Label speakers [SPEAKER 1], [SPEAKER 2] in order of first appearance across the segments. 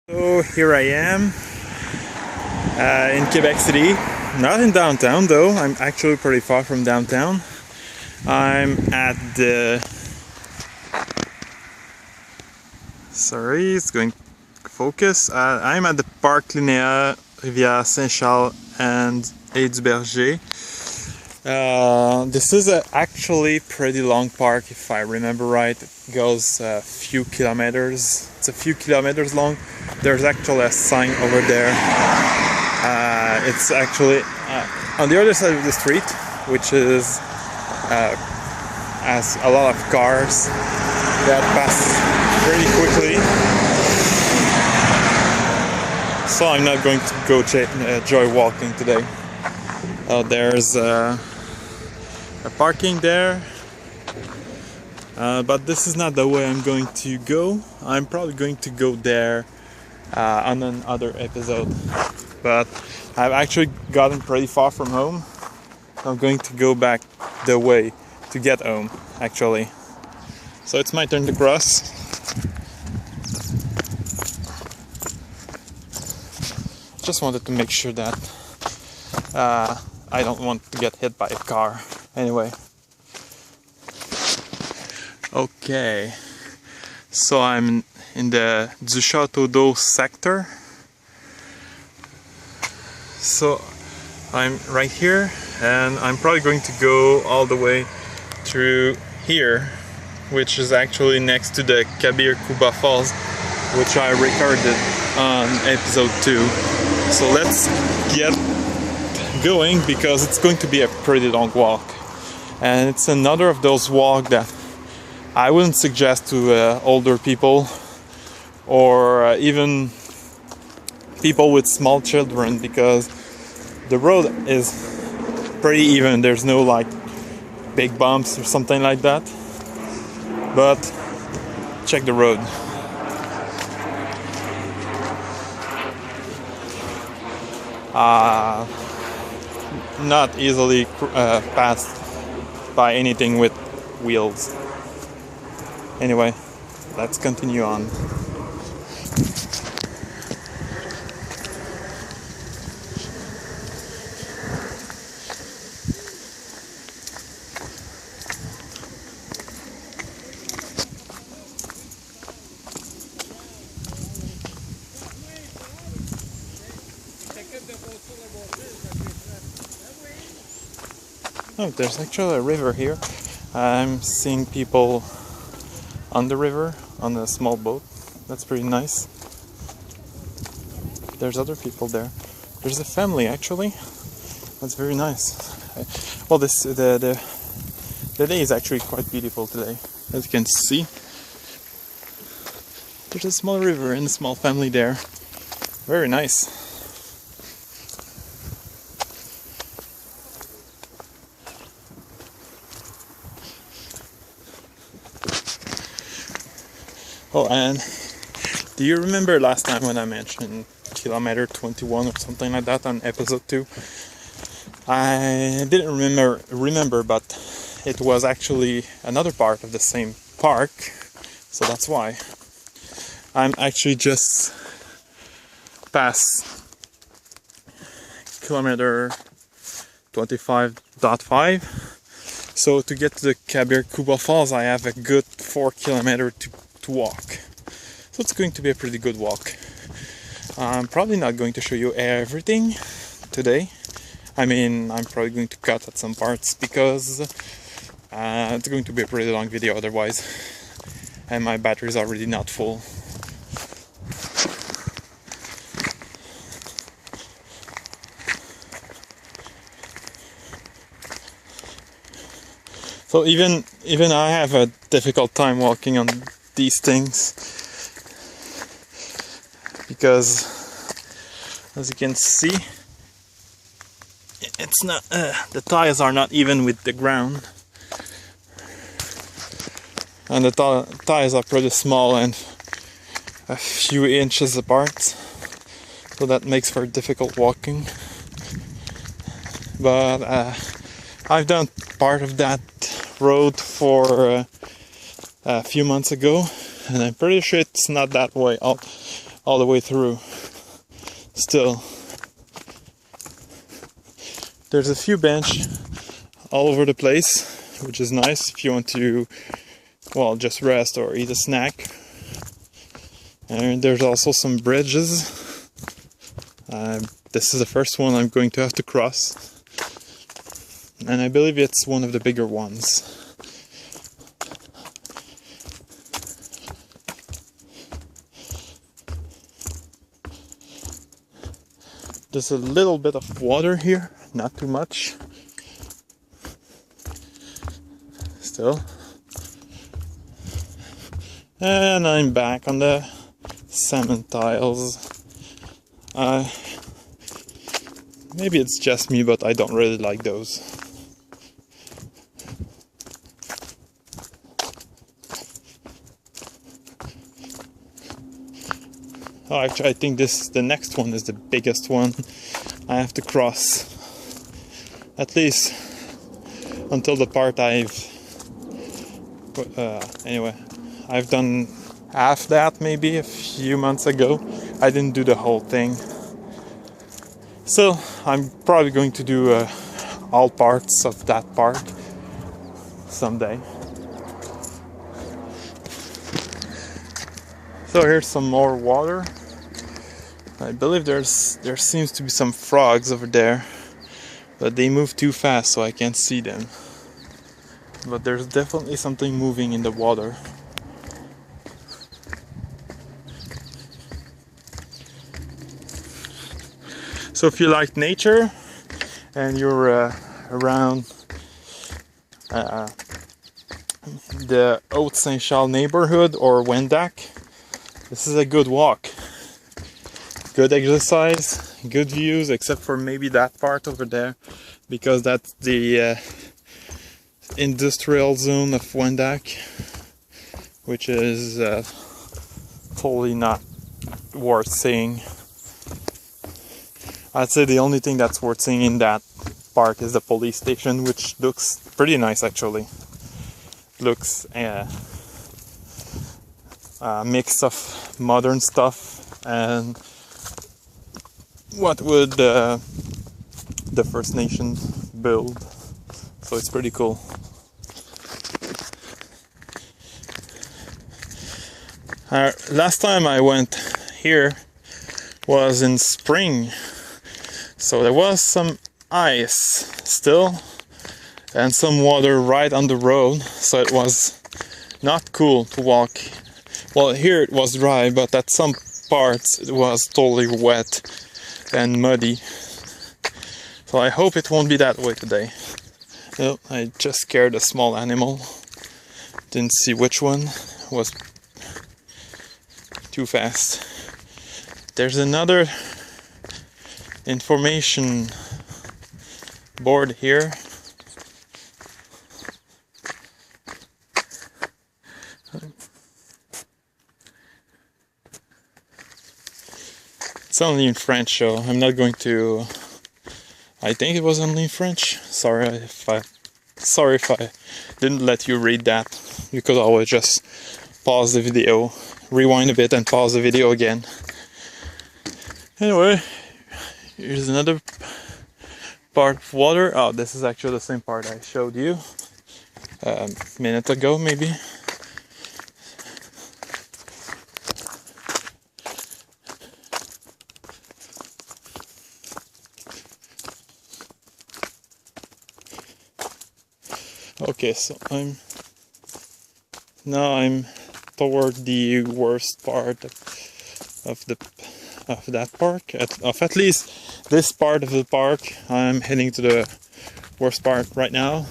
[SPEAKER 1] So here I am in Quebec City, not in downtown though. I'm actually pretty far from downtown. I'm at the... Sorry, it's going to focus. I'm at the Parc Linéaire, Rivière Saint-Charles and Berger. This is actually pretty long park, if I remember right. It goes a few kilometers. It's a few kilometers long. There's actually a sign over there. It's actually on the other side of the street, which is has a lot of cars that pass very quickly. So I'm not going to go joy walking today. There's a parking there, but this is not the way I'm going to go. I'm probably going to go there on another episode, but I've actually gotten pretty far from home. I'm going to go back the way to get home, actually. So it's my turn to cross. Just wanted to make sure that I don't want to get hit by a car. Anyway. Okay. So I'm in the du Château d'Eau sector. So I'm right here, and I'm probably going to go all the way through here, which is actually next to the Kabir Kuba Falls, which I recorded on episode 2. So let's get going, because it's going to be a pretty long walk, and it's another of those walks that I wouldn't suggest to older people or even people with small children, because the road is pretty even. There's no like big bumps or something like that, but check the road. Not easily passed by anything with wheels. Anyway, let's continue on. Oh, there's actually a river here. I'm seeing people on the river on a small boat. That's pretty nice. There's other people there. There's a family actually. That's very nice. Well, the day is actually quite beautiful today, as you can see. There's a small river and a small family there. Very nice. Oh, and do you remember last time when I mentioned kilometer 21 or something like that on episode 2? I didn't remember, but it was actually another part of the same park, so that's why. I'm actually just past kilometer 25.5. So to get to the Kabir Kuba Falls, I have a good 4 kilometers to walk. So it's going to be a pretty good walk. I'm probably not going to show you everything today. I mean, I'm probably going to cut at some parts, because it's going to be a pretty long video otherwise, and my battery is already not full. So even I have a difficult time walking on these things, because as you can see, it's not the tires are not even with the ground, and the tires are pretty small and a few inches apart, so that makes for difficult walking. But I've done part of that road for a few months ago, and I'm pretty sure it's not that way all the way through. Still, there's a few bench all over the place, which is nice if you want to, well, just rest or eat a snack. And there's also some bridges. This is the first one I'm going to have to cross, and I believe it's one of the bigger ones. There's a little bit of water here, not too much. Still. And I'm back on the cement tiles. Maybe it's just me, but I don't really like those. Oh, actually, I think the next one is the biggest one I have to cross. At least until the part anyway, I've done half that maybe a few months ago. I didn't do the whole thing. So I'm probably going to do all parts of that park someday. So here's some more water. I believe there seems to be some frogs over there, but they move too fast so I can't see them. But there's definitely something moving in the water. So if you like nature and you're around the Haute-Saint-Charles neighborhood or Wendac, this is a good walk. Good exercise, good views, except for maybe that part over there, because that's the industrial zone of Wendac, which is totally not worth seeing. I'd say the only thing that's worth seeing in that park is the police station, which looks pretty nice actually. Looks a mix of modern stuff and what would the First Nations build. So it's pretty cool. Last time I went here was in spring. So there was some ice still and some water right on the road, so it was not cool to walk. Well, here it was dry, but at some parts it was totally wet and muddy. So I hope it won't be that way today. Oh, I just scared a small animal. Didn't see which one. Was too fast. There's another information board here. It's only in French, so I'm not going to. I think it was only in French. Sorry if I didn't let you read that. You could always just pause the video, rewind a bit, and pause the video again. Anyway. Here's another part of water. Oh, this is actually the same part I showed you a minute ago, maybe. Okay, so I'm toward the worst part of that park, of at least this part of the park. I'm heading to the worst part right now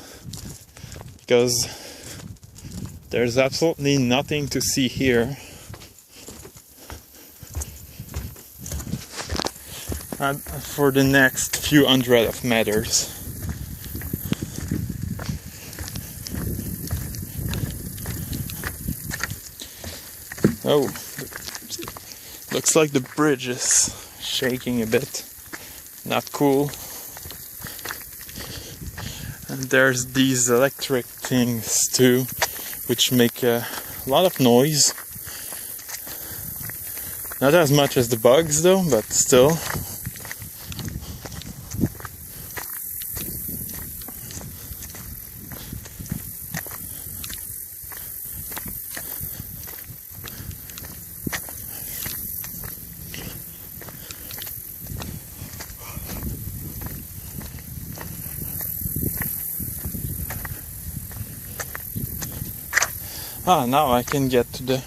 [SPEAKER 1] because there's absolutely nothing to see here. And for the next few hundred of meters. Oh, looks like the bridge is shaking a bit. Not cool. And there's these electric things too, which make a lot of noise. Not as much as the bugs though, but still. Ah, now I can get to the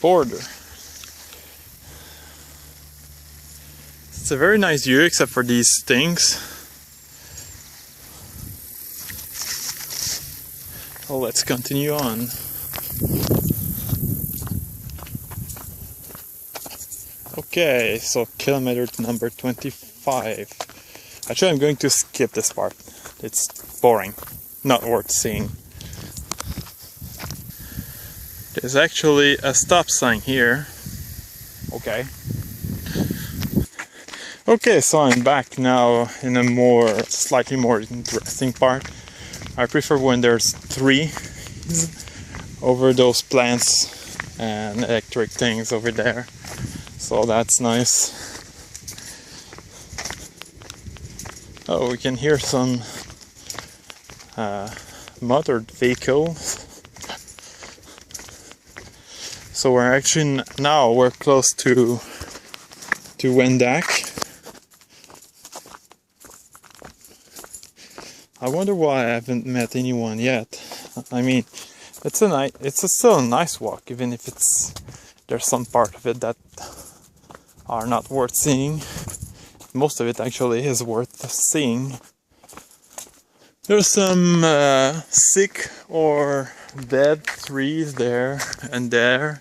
[SPEAKER 1] border. It's a very nice view, except for these things. Well, let's continue on. Okay, so kilometer number 25. Actually, I'm going to skip this part. It's boring, not worth seeing. There's actually a stop sign here. Okay. Okay, so I'm back now in a slightly more interesting part. I prefer when there's trees over those plants and electric things over there. So that's nice. Oh, we can hear some motored vehicles. So we're actually we're close to Wendak. I wonder why I haven't met anyone yet. I mean, it's still a nice walk, even if there's some part of it that are not worth seeing. Most of it actually is worth seeing. There's some sick or dead trees there and there.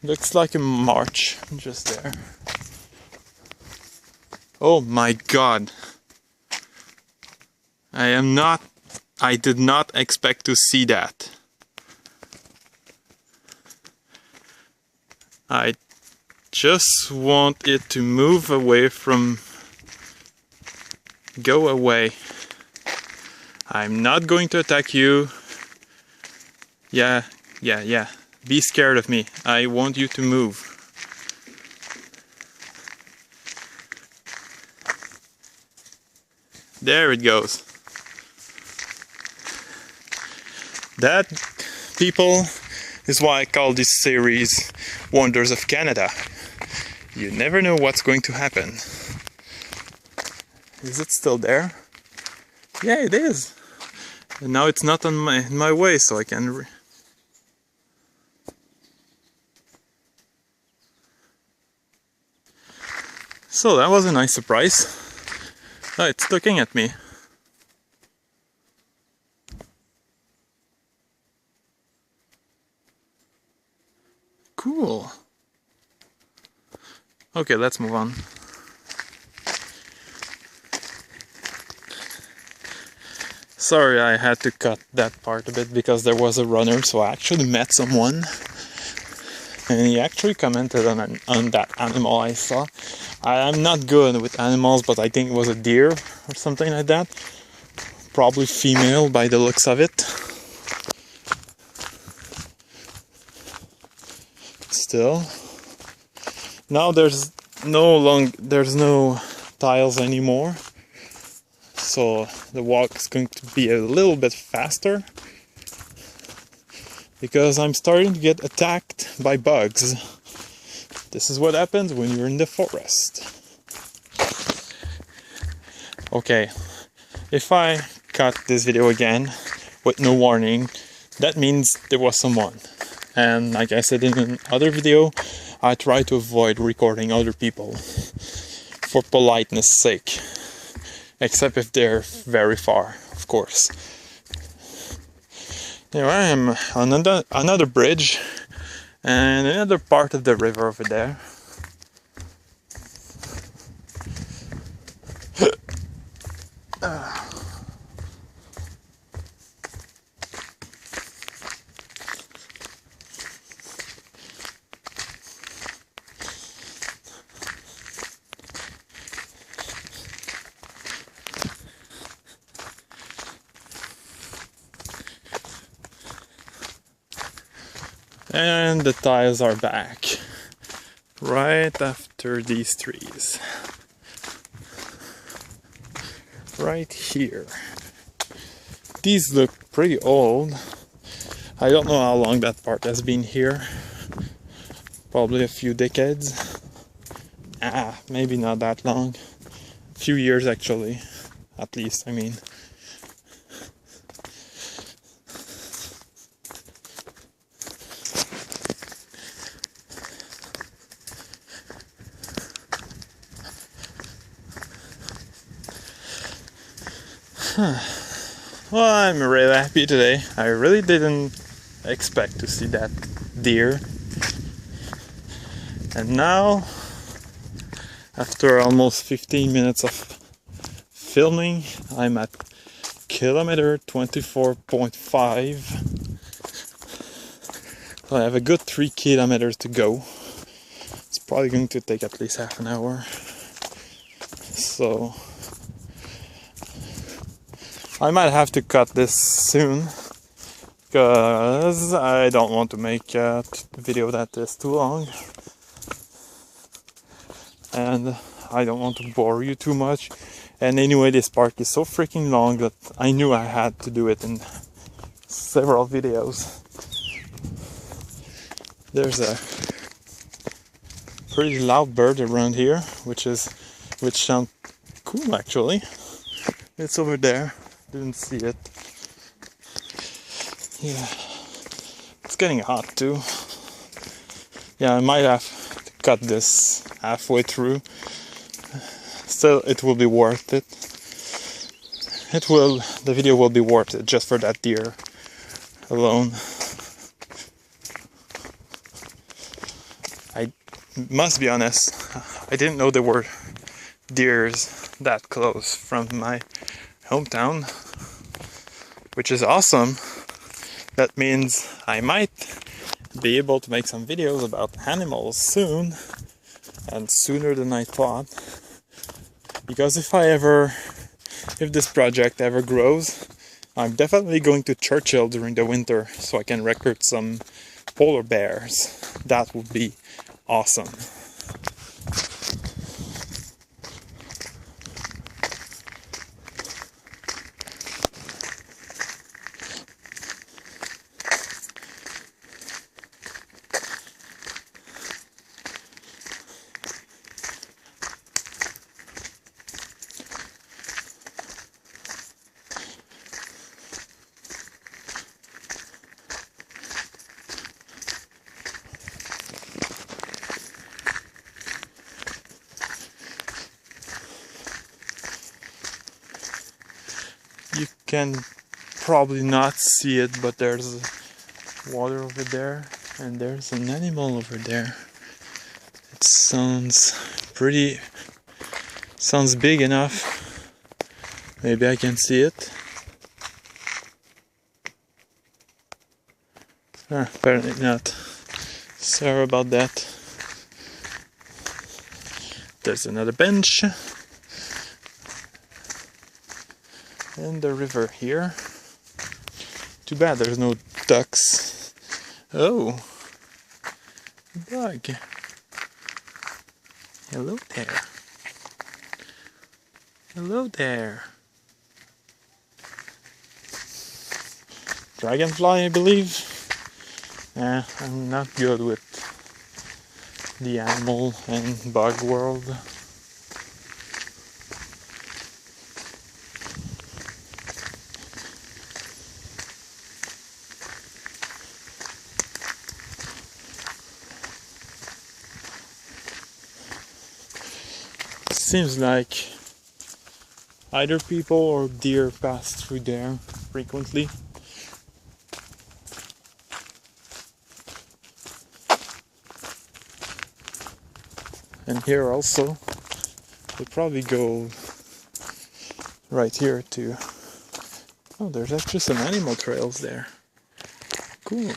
[SPEAKER 1] Looks like a march just there. Oh my god. I did not expect to see that. I just want it to move away from... Go away. I'm not going to attack you. Yeah. Be scared of me. I want you to move. There it goes. That, people, is why I call this series Wonders of Canada. You never know what's going to happen. Is it still there? Yeah, it is. And now it's not on my way, so I can... So that was a nice surprise. Oh, it's looking at me. Cool. Okay, let's move on. Sorry, I had to cut that part a bit because there was a runner, so I actually met someone. And he actually commented on that animal I saw. I'm not good with animals, but I think it was a deer or something like that. Probably female by the looks of it. Still. Now there's no tiles anymore. So the walk is going to be a little bit faster. Because I'm starting to get attacked by bugs. This is what happens when you're in the forest. Okay, if I cut this video again with no warning, that means there was someone. And like I said in another video, I try to avoid recording other people for politeness sake. Except if they're very far, of course. Here I am on another bridge and another part of the river over there. And the tiles are back right after these trees. Right here. These look pretty old. I don't know how long that park has been here. Probably a few decades. Maybe not that long. A few years actually. At least, I mean. Well, I'm really happy today. I really didn't expect to see that deer. And now, after almost 15 minutes of filming, I'm at kilometer 24.5. So I have a good 3 kilometers to go. It's probably going to take at least half an hour. So I might have to cut this soon, because I don't want to make a video that is too long, and I don't want to bore you too much. And anyway, this park is so freaking long that I knew I had to do it in several videos. There's a pretty loud bird around here, which sounds cool actually. It's over there. Didn't see it. Yeah, it's getting hot too. Yeah, I might have to cut this halfway through. Still, it will be worth it. The video will be worth it just for that deer alone. I must be honest, I didn't know there were deers that close from my hometown, which is awesome. That means I might be able to make some videos about animals soon, and sooner than I thought. Because if this project ever grows, I'm definitely going to Churchill during the winter so I can record some polar bears. That would be awesome. You can probably not see it, but there's water over there, and there's an animal over there. It sounds big enough. Maybe I can see it. Apparently not. Sorry about that. There's another bench. And the river here. Too bad there's no ducks. Oh, dog. Hello there. Hello there. Dragonfly, I believe. I'm not good with the animal and bug world. Seems like either people or deer pass through there frequently. And here also, we'll probably go right here too. Oh, there's actually some animal trails there. Cool.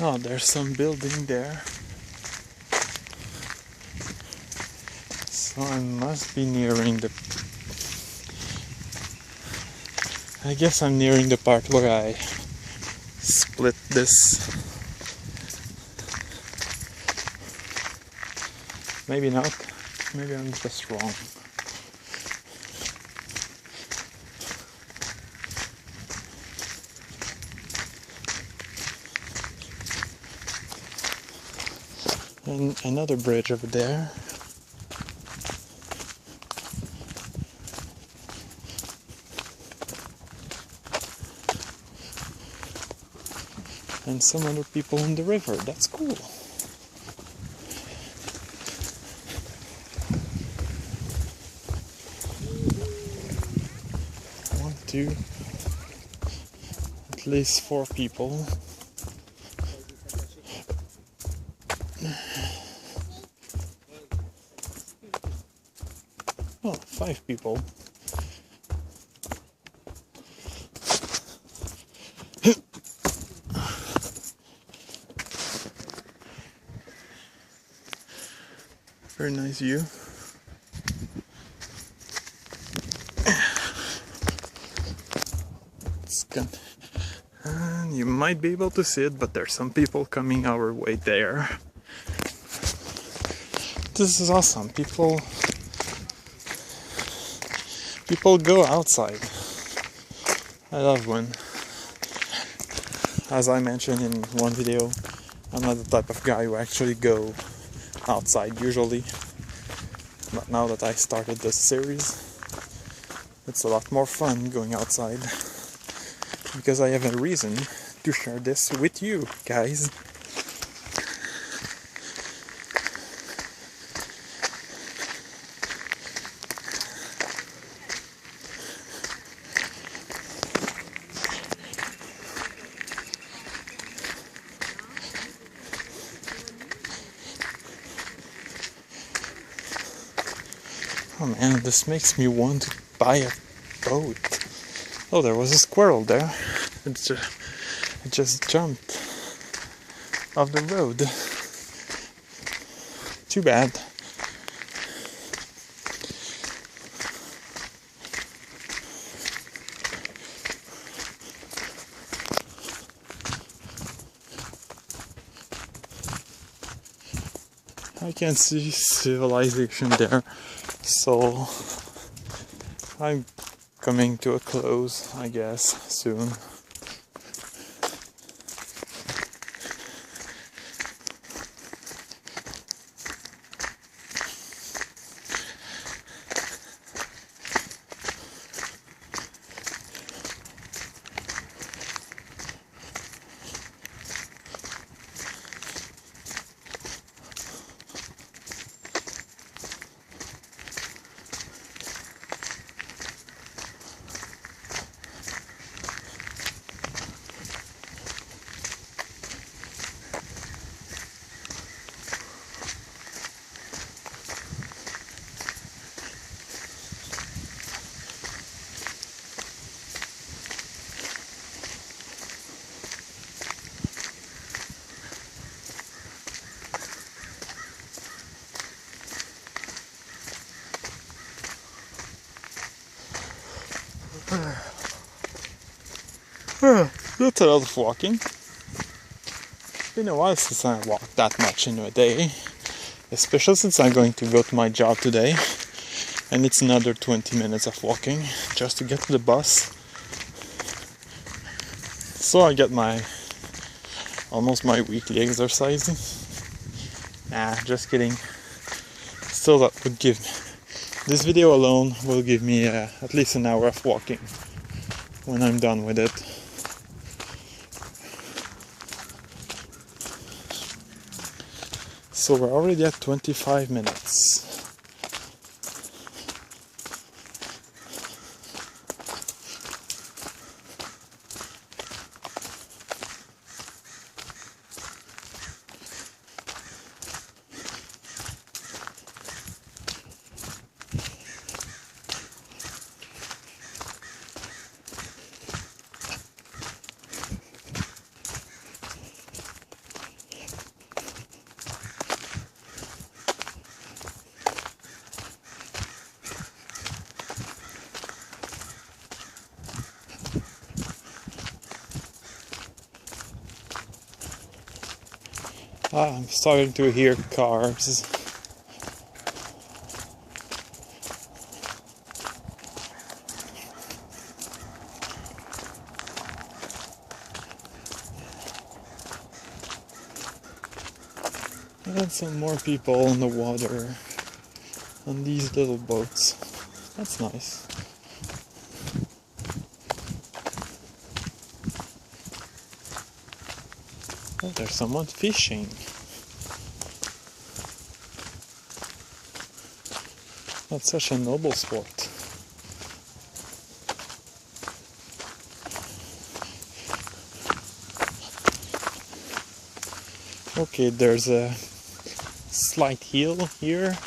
[SPEAKER 1] Oh, there's some building there. So I must be nearing the... I guess I'm nearing the part where I split this. Maybe not. Maybe I'm just wrong. And another bridge over there. And some other people in the river. That's cool. One, two, at least 4 people. Oh, 5 people. Very nice view. It's good. And you might be able to see it, but there's some people coming our way there. This is awesome. People go outside. I love when, as I mentioned in one video, I'm not the type of guy who actually go outside usually, but now that I started this series, it's a lot more fun going outside because I have a reason to share this with you guys. Oh man, this makes me want to buy a boat. Oh, there was a squirrel there. It just jumped off the road. Too bad. I can see civilization there. So I'm coming to a close, I guess, soon. That's a lot of walking. It's been a while since I walked that much in a day, especially since I'm going to go to my job today, and it's another 20 minutes of walking just to get to the bus. So I get almost my weekly exercise. Nah, just kidding. Still, that would give this video alone will give me at least an hour of walking when I'm done with it. So we're already at 25 minutes. I'm starting to hear cars. And some more people on the water on these little boats. That's nice. Oh, there's someone fishing. That's such a noble sport. Okay, there's a slight hill here,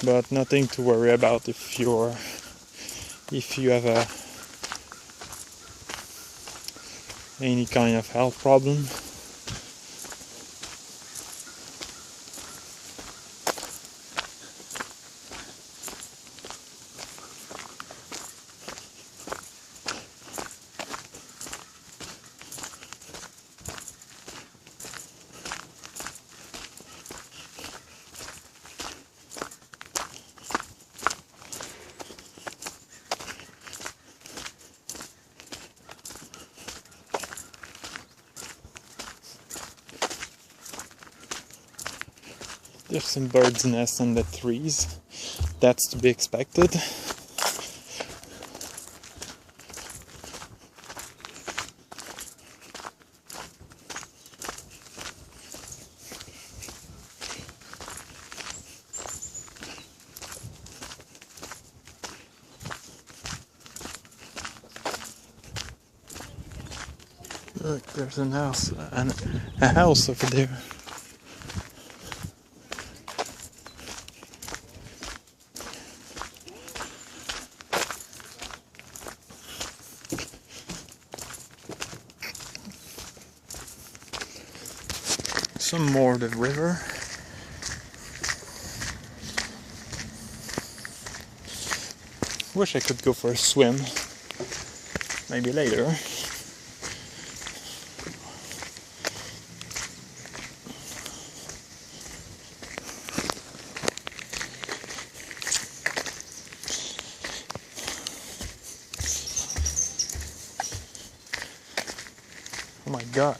[SPEAKER 1] but nothing to worry about if you have any kind of health problem. There's some birds' nests in the trees. That's to be expected. Look, there's a house over there. Some more of the river. Wish I could go for a swim. Maybe later. Oh my god.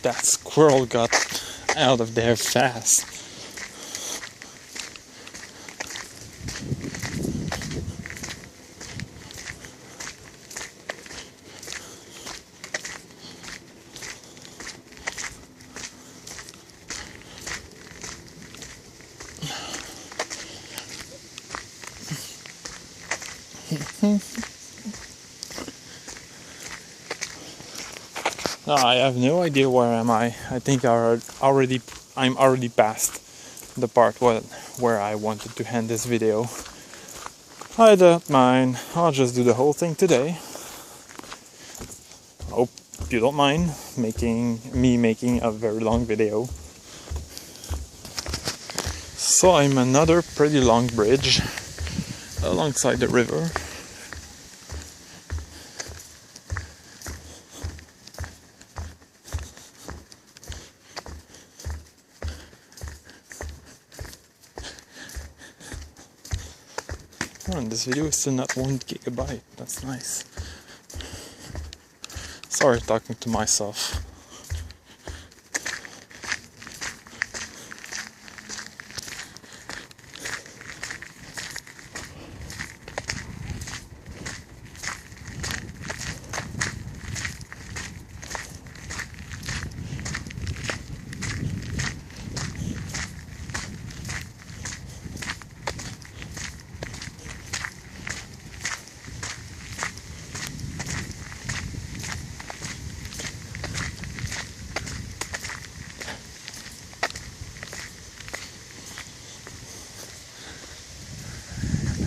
[SPEAKER 1] That squirrel got out of there fast. I have no idea where am I. I think I'm already past the part where I wanted to end this video. I don't mind. I'll just do the whole thing today. Hope you don't mind making a very long video. So I'm another pretty long bridge alongside the river. Oh, and this video is still not 1 gigabyte. That's nice. Sorry talking to myself.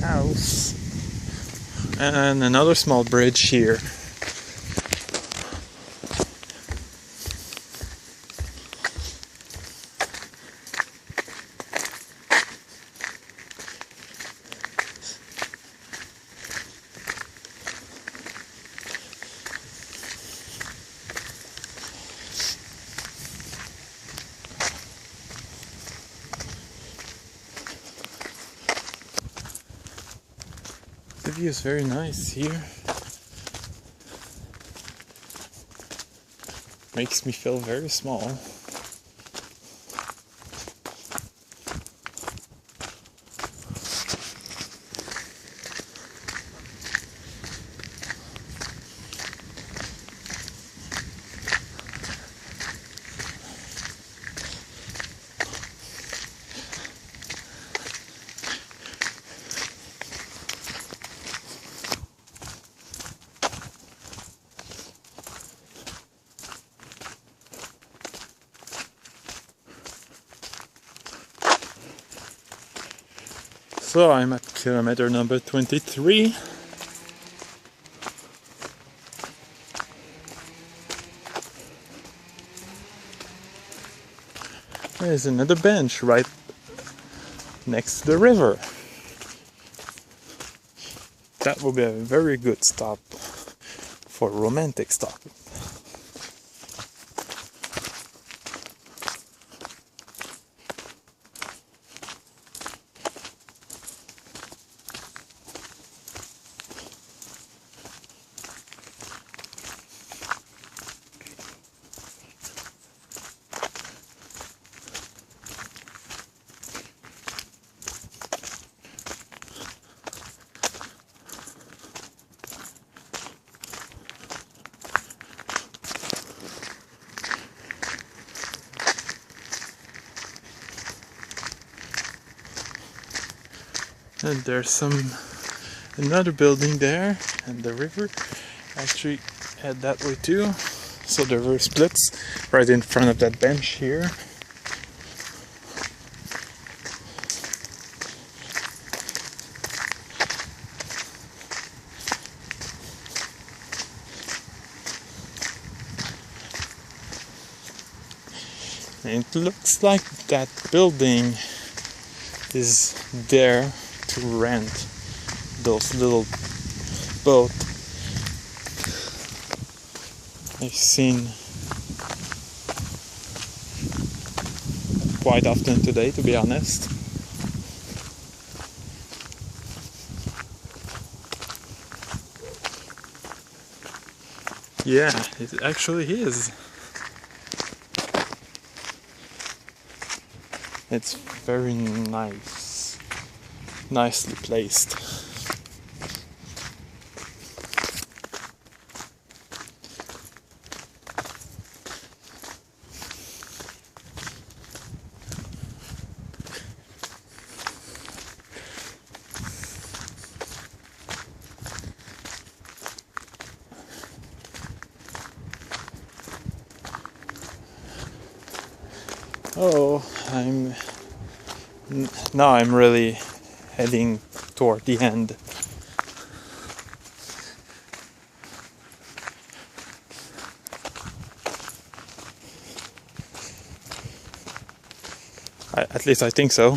[SPEAKER 1] House and another small bridge here. view is very nice here. Makes me feel very small. So I'm at kilometer number 23. There's another bench right next to the river. That will be a very good stop for romantic stop. And there's another building there, and the river actually head that way too. So the river splits right in front of that bench here. And it looks like that building is there to rent those little boats. I've seen quite often today, to be honest. Yeah, it actually is. It's very nice. Nicely placed. Oh, now I'm really heading toward the end. At least I think so.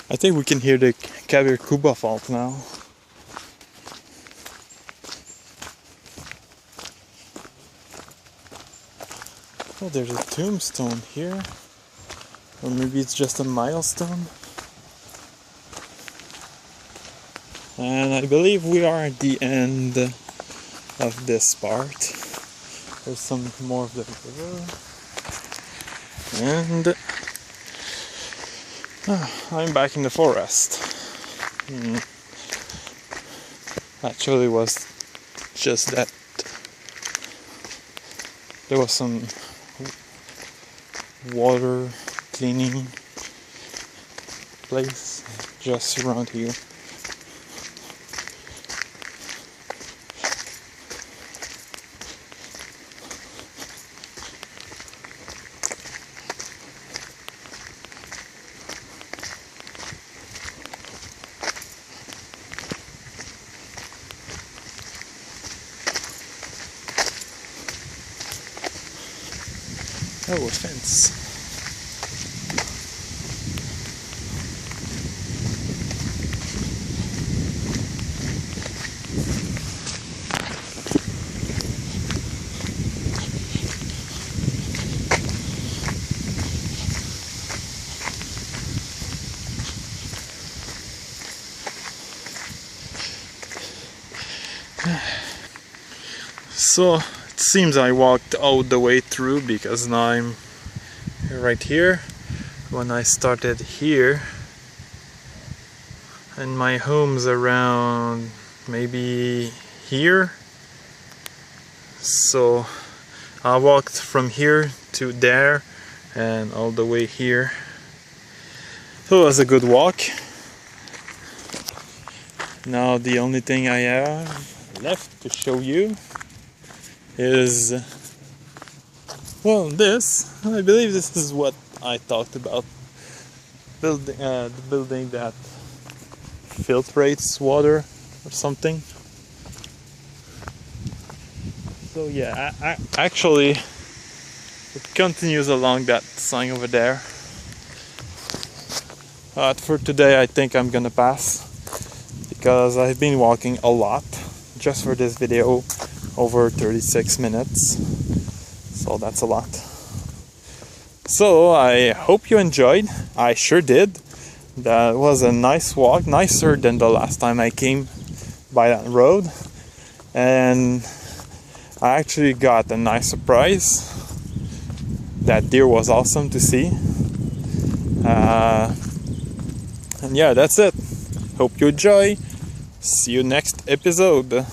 [SPEAKER 1] I think we can hear the Kabir Kuba fault now. Oh, there's a tombstone here. Or maybe it's just a milestone. And I believe we are at the end of this part. There's some more of the river. And I'm back in the forest. Actually, was just that there was some water cleaning place just around here. Oh, a fence. So it seems I walked all the way through, because now I'm right here. When I started here, and my home's around maybe here, so I walked from here to there and all the way here. So it was a good walk. Now the only thing I have left to show you is, well, this. I believe this is what I talked about. The building that filtrates water or something. So yeah, actually it continues along that sign over there. But for today I think I'm gonna pass, because I've been walking a lot just for this video, over 36 minutes, so that's a lot. So I hope you enjoyed. I sure did. That was a nice walk, nicer than the last time I came by that road, and I actually got a nice surprise. That deer was awesome to see. And yeah, that's it. Hope you enjoy. See you next episode.